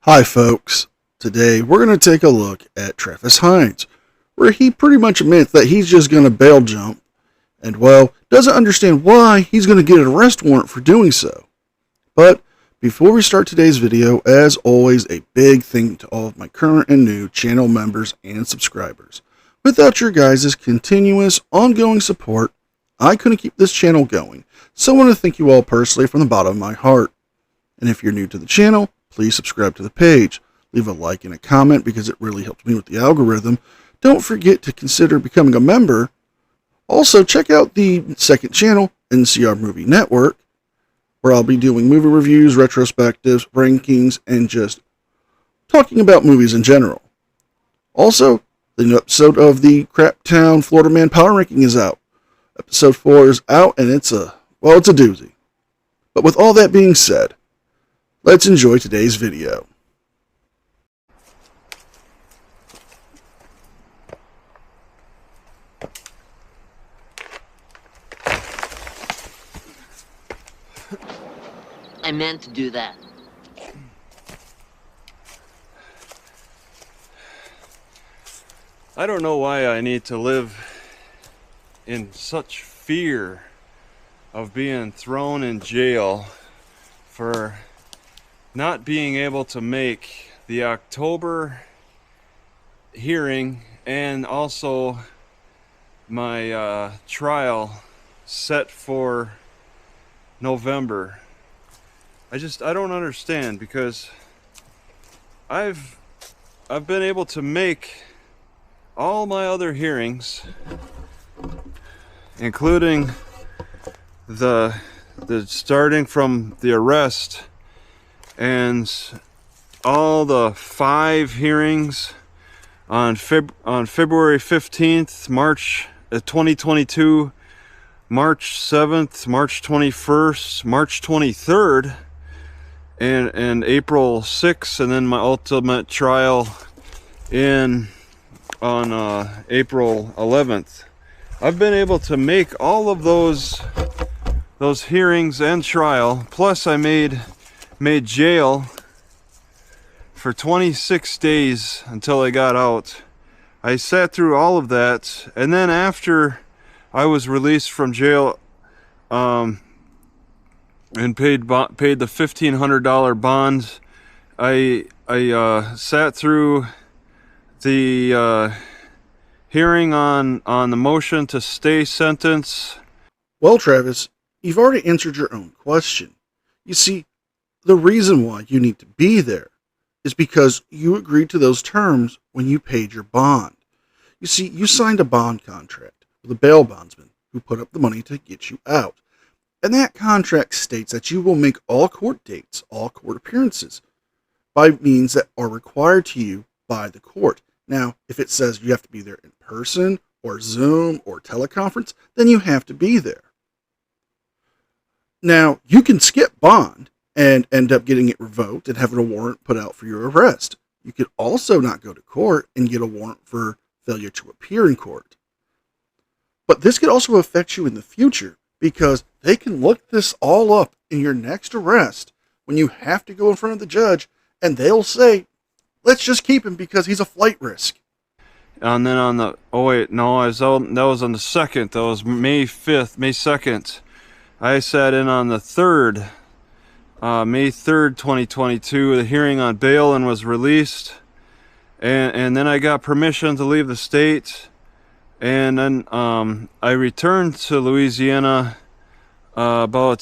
Hi folks, today we're going to take a look at Travis Hines, where he pretty much admits that he's just going to bail jump, and well, doesn't understand why he's going to get an arrest warrant for doing so. But before we start today's video, as always, a big thank you to all of my current and new channel members and subscribers. Without your guys' continuous, ongoing support, I couldn't keep this channel going, so I want to thank you all personally from the bottom of my heart. And if you're new to the channel, please subscribe to the page, leave a like and a comment because it really helps me with the algorithm. Don't forget to consider becoming a member. Also, check out the second channel, NCR Movie Network, where I'll be doing movie reviews, retrospectives, rankings, and just talking about movies in general. Also, the new episode of the Craptown Florida Man Power Ranking is out. Episode 4 is out, and it's a doozy. But with all that being said, let's enjoy today's video. I meant to do that. I don't know why I need to live in such fear of being thrown in jail for not being able to make the October hearing and also my trial set for November. I don't understand, because I've been able to make all my other hearings, including the starting from the arrest and all the 5 hearings on February 15th, March 2022, March 7th, March 21st, March 23rd, and April 6th, and then my ultimate trial on April 11th. I've been able to make all of those hearings and trial, plus I made jail for 26 days until I got out. I sat through all of that, and then after I was released from jail and paid the $1,500 bond, I sat through the hearing on the motion to stay sentence. Well, Travis, you've already answered your own question. You see, the reason why you need to be there is because you agreed to those terms when you paid your bond. You see, you signed a bond contract with a bail bondsman who put up the money to get you out. And that contract states that you will make all court dates, all court appearances, by means that are required to you by the court. Now, if it says you have to be there in person, or Zoom, or teleconference, then you have to be there. Now, you can skip bond and end up getting it revoked and having a warrant put out for your arrest. You could also not go to court and get a warrant for failure to appear in court. But this could also affect you in the future, because they can look this all up in your next arrest when you have to go in front of the judge, and they'll say, let's just keep him because he's a flight risk. And then on the, that was on the 2nd, that was May 5th, May 2nd. I sat in on the 3rd, May 3rd, 2022, the hearing on bail, and was released. And then I got permission to leave the state. And then I returned to Louisiana about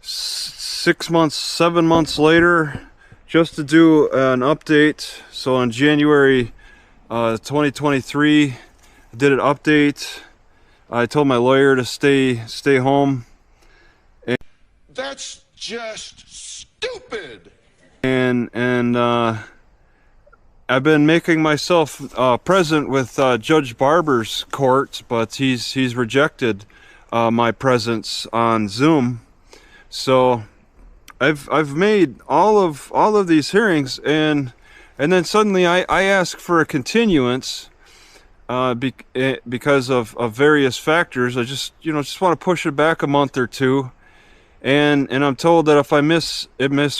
7 months later, just to do an update. So in January 2023, I did an update. I told my lawyer to stay home. That's just stupid. And I've been making myself present with Judge Barber's court, but he's rejected my presence on Zoom. So I've made all of these hearings, and then suddenly I ask for a continuance because of various factors. I just want to push it back a month or two, and I'm told that if I miss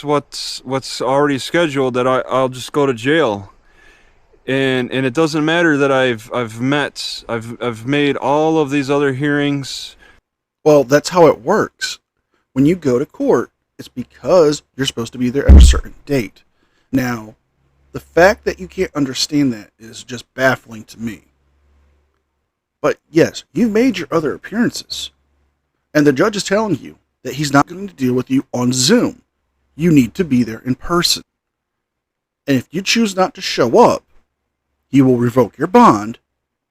what's already scheduled, that I'll just go to jail. And it doesn't matter that I've made all of these other hearings. Well, that's how it works. When you go to court, it's because you're supposed to be there at a certain date. Now, the fact that you can't understand that is just baffling to me. But yes, you've made your other appearances. And the judge is telling you that he's not going to deal with you on Zoom. You need to be there in person. And if you choose not to show up, he will revoke your bond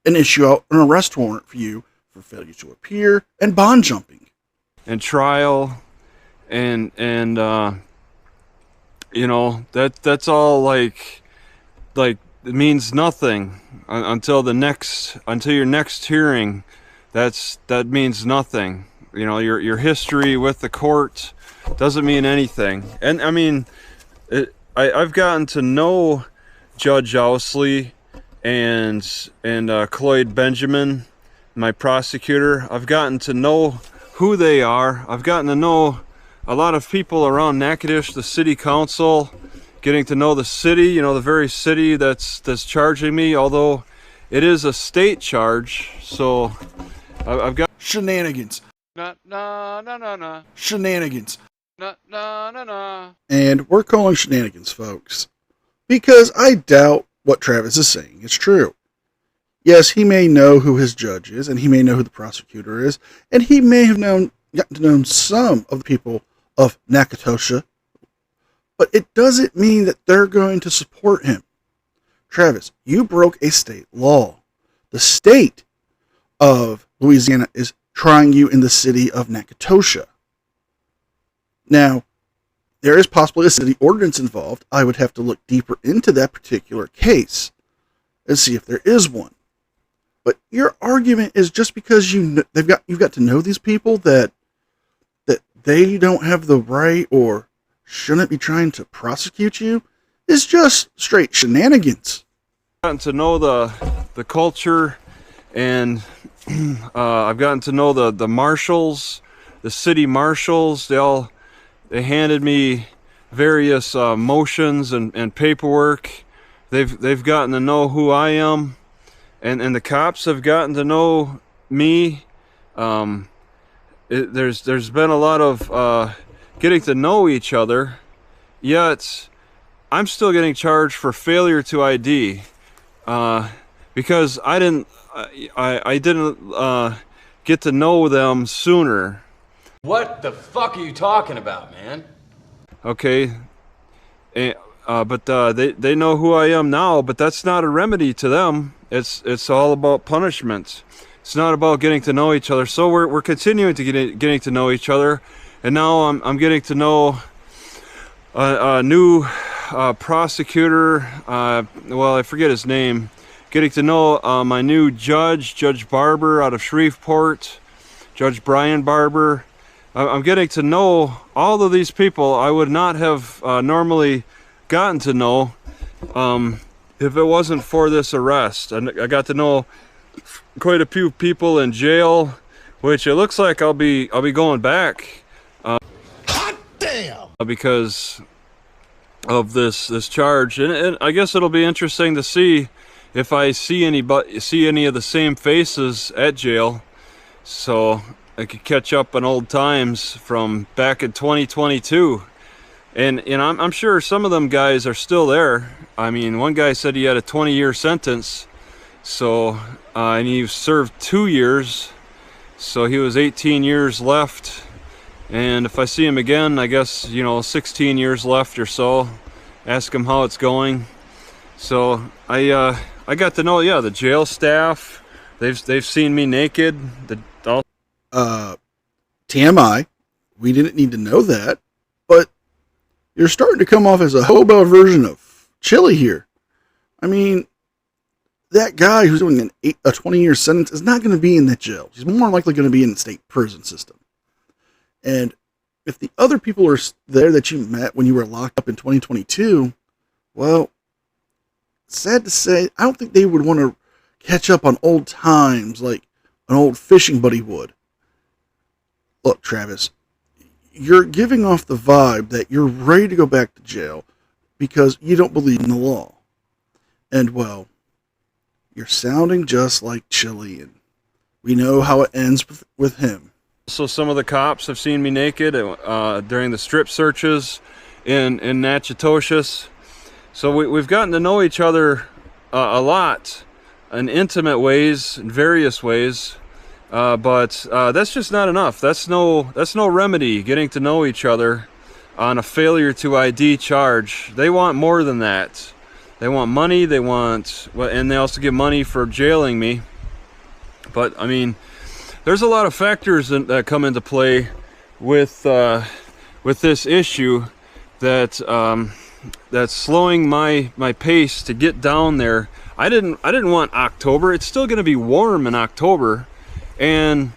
and issue out an arrest warrant for you for failure to appear and bond jumping. And trial, and you know, that's all like it means nothing until your next hearing. That means nothing. You know, your history with the court doesn't mean anything. And I mean, I've gotten to know Judge Owsley and Cloyd Benjamin, my prosecutor. I've gotten to know who they are. I've gotten to know a lot of people around Natchitoches, the city council, getting to know the city, you know, the very city that's charging me, although it is a state charge. So I've got Shenanigans. Na. Shenanigans. Na. And we're calling shenanigans, folks, because I doubt what Travis is saying is true. Yes, he may know who his judge is, and he may know who the prosecutor is, and he may have gotten to know some of the people of Natchitoches, but it doesn't mean that they're going to support him. Travis, you broke a state law. The state of Louisiana is trying you in the city of Natchitoches. Now, there is possibly a city ordinance involved. I would have to look deeper into that particular case and see if there is one. But your argument is just because you've got to know these people that they don't have the right or shouldn't be trying to prosecute you is just straight shenanigans. gotten to know the culture, and I've gotten to know the marshals, the city marshals. They handed me various motions and paperwork. They've gotten to know who I am, and the cops have gotten to know me. There's been a lot of getting to know each other, yet I'm still getting charged for failure to ID because I didn't get to know them sooner. What the fuck are you talking about, man? Okay, but they know who I am now, but that's not a remedy to them. It's all about punishment. It's not about getting to know each other. So we're continuing to getting to know each other, and now I'm getting to know a new prosecutor. Well, I forget his name. Getting to know my new judge, Judge Barber out of Shreveport, Judge Brian Barber. I'm getting to know all of these people I would not have normally gotten to know if it wasn't for this arrest. And I got to know quite a few people in jail, which it looks like I'll be going back. Hot damn! Because of this charge, and I guess it'll be interesting to see if I see any of the same faces at jail, so I could catch up on old times from back in 2022. And I'm sure some of them guys are still there. I mean, one guy said he had a 20-year sentence, so and he served 2 years, so he was 18 years left. And if I see him again, I guess, 16 years left or so. Ask him how it's going. So I got to know, the jail staff. They've seen me naked. TMI, we didn't need to know that, but you're starting to come off as a hobo version of Chili here. I mean, that guy who's doing a 20-year sentence is not going to be in that jail. He's more likely going to be in the state prison system. And if the other people are there that you met when you were locked up in 2022, well, sad to say, I don't think they would want to catch up on old times like an old fishing buddy would. Look, Travis, you're giving off the vibe that you're ready to go back to jail because you don't believe in the law. And well, you're sounding just like Chilean. We know how it ends with him. So some of the cops have seen me naked during the strip searches in Natchitoches. So we've gotten to know each other a lot in intimate ways, in various ways. But that's just not enough. That's no remedy, getting to know each other on a failure to ID charge. They want more than that. They want money, and they also give money for jailing me. But I mean, there's a lot of factors that come into play with this issue that's slowing my pace to get down there. I didn't want October. It's still going to be warm in October. And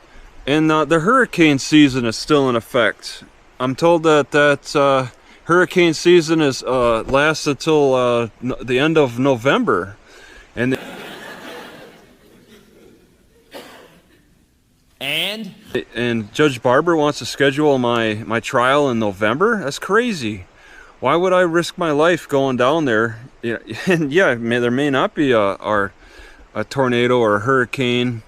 the hurricane season is still in effect. I'm told that hurricane season is lasts until the end of November, and Judge Barber wants to schedule my trial in November. That's crazy. Why would I risk my life going down there? Yeah, and yeah, there may not be a tornado or a hurricane.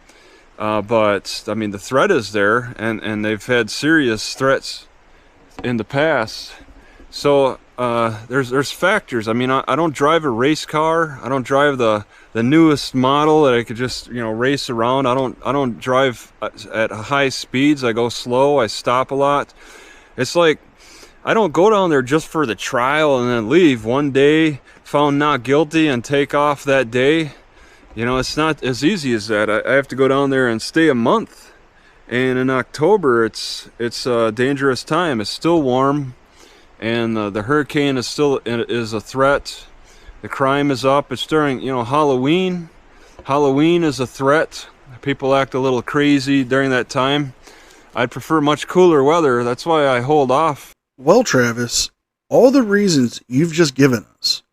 But I mean, the threat is there, and they've had serious threats in the past. So there's factors. I mean, I don't drive a race car. I don't drive the newest model that I could just race around. I don't drive at high speeds. I go slow. I stop a lot. It's like I don't go down there just for the trial and then leave one day, found not guilty, and take off that day. It's not as easy as that. I have to go down there and stay a month. And in October, it's a dangerous time. It's still warm, and the hurricane is a threat. The crime is up. It's during Halloween. Halloween is a threat. People act a little crazy during that time. I'd prefer much cooler weather. That's why I hold off. Well, Travis, all the reasons you've just given us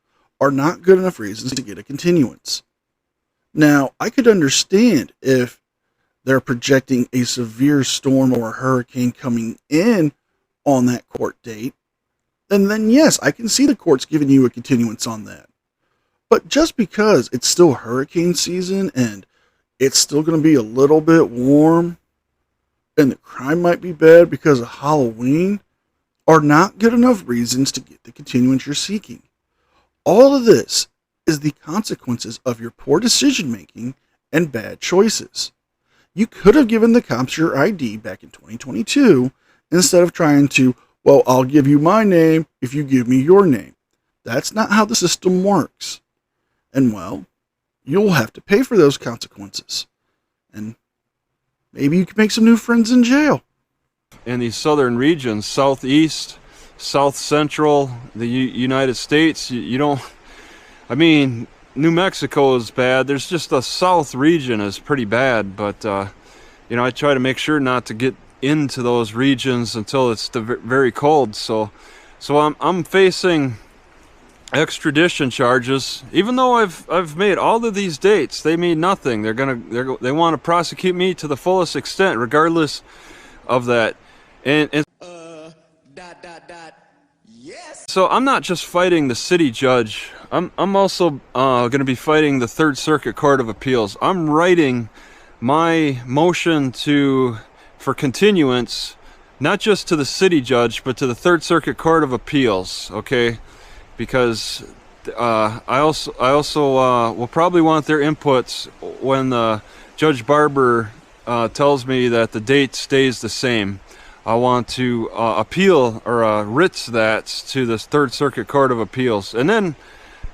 are not good enough reasons to get a continuance. Now, I could understand if they're projecting a severe storm or a hurricane coming in on that court date, and then yes, I can see the court's giving you a continuance on that. But just because it's still hurricane season and it's still going to be a little bit warm and the crime might be bad because of Halloween are not good enough reasons to get the continuance you're seeking. All of this is the consequences of your poor decision making and bad choices. You could have given the cops your ID back in 2022 instead of trying to, well, I'll give you my name if you give me your name. That's not how the system works. And well, you'll have to pay for those consequences. And maybe you can make some new friends in jail. In these southern regions, southeast, south central, the United States, you don't. I mean, New Mexico is bad. There's just the south region is pretty bad, but I try to make sure not to get into those regions until it's very cold. So I'm facing extradition charges, even though I've made all of these dates. They mean nothing. They want to prosecute me to the fullest extent, regardless of that. And yes. So I'm not just fighting the city judge. I'm also going to be fighting the Third Circuit Court of Appeals. I'm writing my motion for continuance, not just to the city judge, but to the Third Circuit Court of Appeals. Okay, because I also will probably want their inputs when Judge Barber tells me that the date stays the same. I want to appeal or writ that to the Third Circuit Court of Appeals, and then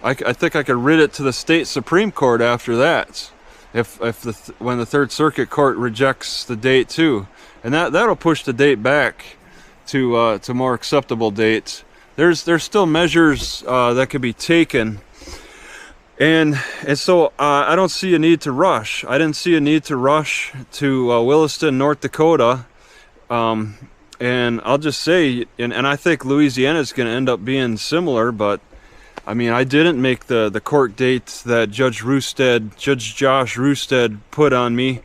I think I could writ it to the state Supreme Court after that, when the Third Circuit Court rejects the date too, and that'll push the date back to more acceptable dates. There's still measures that could be taken, and so I don't see a need to rush. I didn't see a need to rush to Williston, North Dakota. And I'll just say, and I think Louisiana is going to end up being similar, but I mean, I didn't make the court date that Judge Josh Roosted put on me,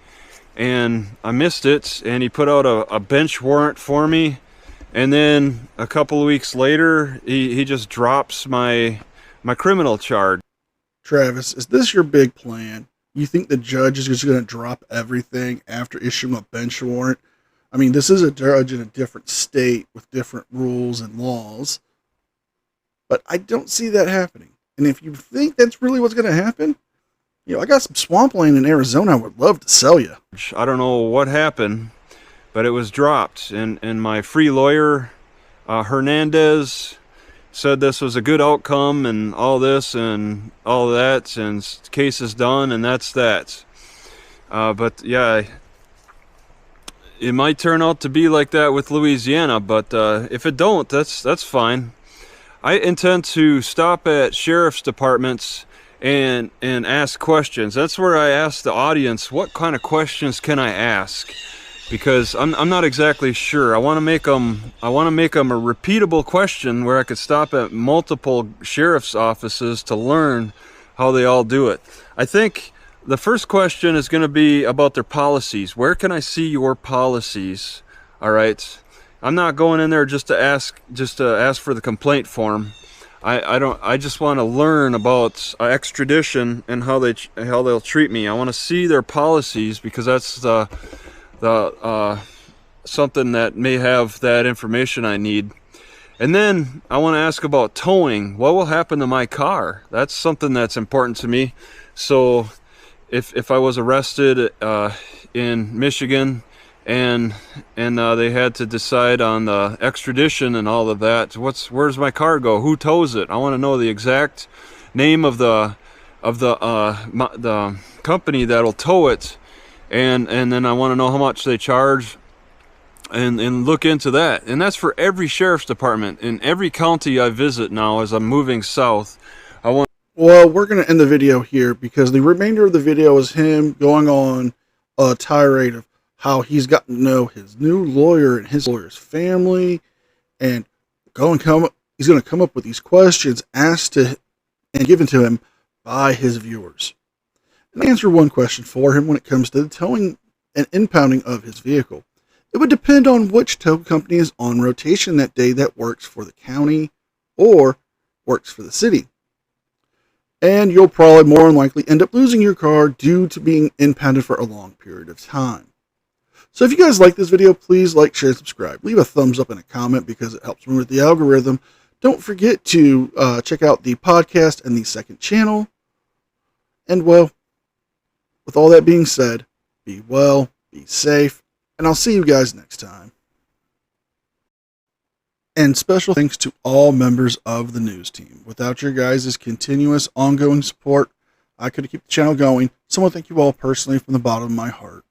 and I missed it, and he put out a bench warrant for me, And then a couple of weeks later, he just drops my criminal charge. Travis, is this your big plan? You think the judge is just going to drop everything after issuing a bench warrant? I mean, this is a judge in a different state with different rules and laws, but I don't see that happening. And if you think that's really what's going to happen, I got some swampland in Arizona I would love to sell you. I don't know what happened, but it was dropped. And my free lawyer, Hernandez, said this was a good outcome and all this and all that, and case is done, and that's that. But yeah, it might turn out to be like that with Louisiana, but if it don't, that's fine. I intend to stop at sheriff's departments and ask questions. That's where I ask the audience, what kind of questions can I ask? Because I'm not exactly sure. I want to make them a repeatable question where I could stop at multiple sheriff's offices to learn how they all do it. I think the first question is going to be about their policies. Where can I see your policies? All right. I'm not going in there just to ask for the complaint form. I just want to learn about extradition and how they'll treat me. I want to see their policies because that's the something that may have that information I need. And then I want to ask about towing. What will happen to my car? That's something that's important to me. So if I was arrested in Michigan and they had to decide on the extradition and all of that, where's my car go? Who tows it? I want to know the exact name of the company that'll tow it, and then I want to know how much they charge, and look into that. And that's for every sheriff's department in every county I visit now as I'm moving south. Well, we're going to end the video here because the remainder of the video is him going on a tirade of how he's gotten to know his new lawyer and his lawyer's family, and he's going to come up with these questions asked to and given to him by his viewers. And I answer one question for him when it comes to the towing and impounding of his vehicle. It would depend on which tow company is on rotation that day that works for the county or works for the city. And you'll probably more than likely end up losing your car due to being impounded for a long period of time. So if you guys like this video, please like, share, and subscribe. Leave a thumbs up and a comment because it helps me with the algorithm. Don't forget to check out the podcast and the second channel. And well, with all that being said, be well, be safe, and I'll see you guys next time. And special thanks to all members of the news team. Without your guys' continuous, ongoing support, I couldn't keep the channel going. So I want to thank you all personally from the bottom of my heart.